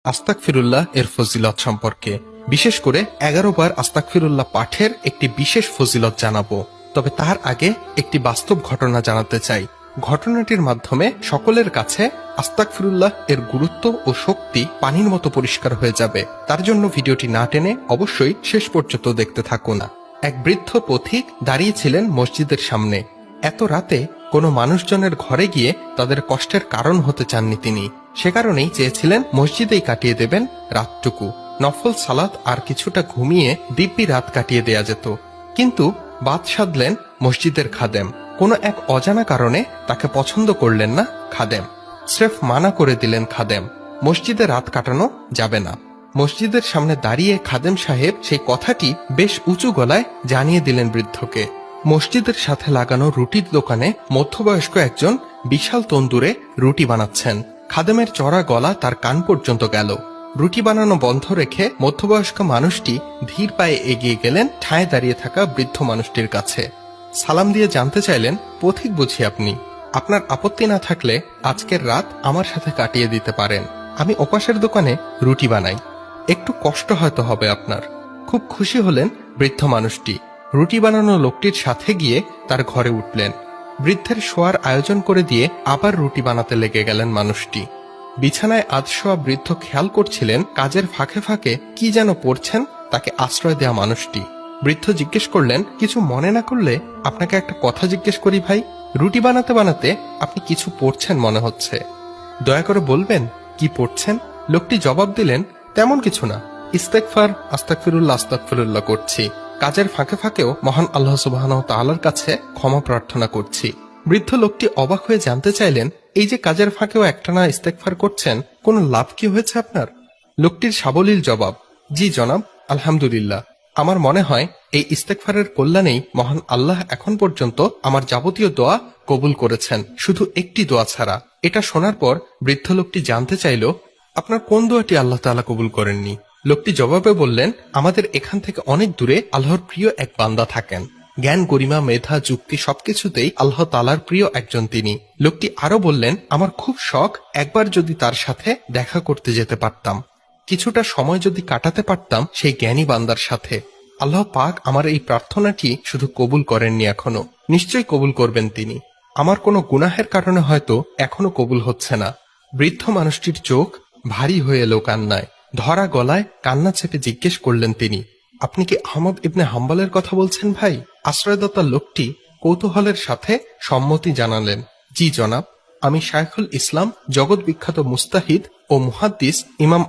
আস্তাগফিরুল্লাহ এর ফজিলত সম্পর্কে বিশেষ করে 11 বার আস্তাগফিরুল্লাহ পাঠের একটি বিশেষ ফজিলত জানাবো। তবে তার আগে একটি বাস্তব ঘটনা জানাতে চাই। ঘটনাটির মাধ্যমে সকলের কাছে আস্তাগফিরুল্লাহ এর গুরুত্ব ও শক্তি পানির মতো পরিষ্কার হয়ে যাবে। তার জন্য ভিডিওটি না টেনে অবশ্যই শেষ পর্যন্ত দেখতে থাকুন। এক বৃদ্ধ পথিক দাঁড়িয়েছিলেন মসজিদের সামনে। এত রাতে কোনো মানুষজনের ঘরে গিয়ে তাদের কষ্টের কারণ হতে চাননি তিনি। সে কারণেই চেয়েছিলেন মসজিদেই কাটিয়ে দেবেন রাতটুকু। নফল সালাত আর কিছুটা ঘুমিয়ে দিব্যি রাত কাটিয়ে দেয়া যেত। কিন্তু বাদ সাধলেন মসজিদের খাদেম। কোনো এক অজানা কারণে তাকে পছন্দ করলেন না খাদেম। স্রেফ মানা করে দিলেন খাদেম, মসজিদে রাত কাটানো যাবে না। মসজিদের সামনে দাঁড়িয়ে খাদেম সাহেব সেই কথাটি বেশ উঁচু গলায় জানিয়ে দিলেন বৃদ্ধকে। মসজিদের সাথে লাগানো রুটির দোকানে মধ্যবয়স্ক একজন বিশাল তন্দুরে রুটি বানাচ্ছেন। খাদেমের চড়া গলা তার কান পর্যন্ত গেল। রুটি বানানো বন্ধ রেখে মধ্যবয়স্ক মানুষটি ধীর পায়ে এগিয়ে গেলেন ঠায় দাঁড়িয়ে থাকা বৃদ্ধ মানুষটির কাছে। সালাম দিয়ে জানতে চাইলেন, পথিক বুঝি আপনি? আপনার আপত্তি না থাকলে আজকের রাত আমার সাথে কাটিয়ে দিতে পারেন। আমি ওপাশের দোকানে রুটি বানাই, একটু কষ্ট হয়তো হবে আপনার। খুব খুশি হলেন বৃদ্ধ মানুষটি। রুটি বানানো লোকটির সাথে গিয়ে তার ঘরে উঠলেন। বৃদ্ধের শোয়ার আয়োজন করে দিয়ে আবার রুটি বানাতে লেগে গেলেন মানুষটি। বিছানায় আধশোয়া বৃদ্ধ খেয়াল করছিলেন কাজের ফাঁকে ফাঁকে কি যেন পড়ছেন তাকে আশ্রয় দেয়া মানুষটি। বৃদ্ধ জিজ্ঞেস করলেন, কিছু মনে না করলে আপনাকে একটা কথা জিজ্ঞেস করি ভাই। রুটি বানাতে বানাতে আপনি কিছু পড়ছেন মনে হচ্ছে, দয়া করে বলবেন কি পড়ছেন? লোকটি জবাব দিলেন, তেমন কিছু না, ইস্তেগফার আস্তাগফিরুল্লাহ আস্তাগফিরুল্লাহ করছি। কাজের ফাঁকে ফাঁকেও মহান আল্লাহ সুবহানাহু ওয়া তাআলার কাছে ক্ষমা প্রার্থনা করছি। বৃদ্ধ লোকটি অবাক হয়ে জানতে চাইলেন, এই যে কাজের ফাঁকেও একটানা ইস্তেগফার করছেন, কোনো লাভ কি হয়েছে আপনার? লোকটির সাবলীল জবাব, জি জনাব, আলহামদুলিল্লাহ। আমার মনে হয় এই ইস্তেগফারের কল্যাণেই মহান আল্লাহ এখন পর্যন্ত আমার যাবতীয় দোয়া কবুল করেছেন, শুধু একটি দোয়া ছাড়া। এটা শোনার পর বৃদ্ধ লোকটি জানতে চাইল, আপনার কোন দোয়াটি আল্লাহ তাআলা কবুল করেননি? লোকটি জবাবে বললেন, আমাদের এখান থেকে অনেক দূরে আল্লাহর প্রিয় এক বান্দা থাকেন। জ্ঞান, গরিমা, মেধা, যুক্তি সবকিছুতেই আল্লাহ তাআলার প্রিয় একজন তিনি। লোকটি আরো বললেন, আমার খুব শখ একবার যদি তার সাথে দেখা করতে যেতে পারতাম, কিছুটা সময় যদি কাটাতে পারতাম সেই জ্ঞানী বান্দার সাথে। আল্লাহ পাক আমার এই প্রার্থনাটি শুধু কবুল করেননি, এখনো নিশ্চয়ই কবুল করবেন তিনি। আমার কোনো গুনাহের কারণে হয়তো এখনো কবুল হচ্ছে না। বৃদ্ধ মানুষটির চোখ ভারী হয়ে এলো কান্নায়। ধরা গলায় কান্না চেপে জিজ্ঞেস করলেন তিনি, আপনি কি আহমদ ইবনে হাম্বলের কথা বলছেন ভাই? আশ্রয়দাতা লোকটি কৌতূহলের সাথে সম্মতি জানালেন, জি জনাব, আমি শায়খুল ইসলাম, জগৎ বিখ্যাত মুস্তাহিদ ও মুহাদ্দিস ইমাম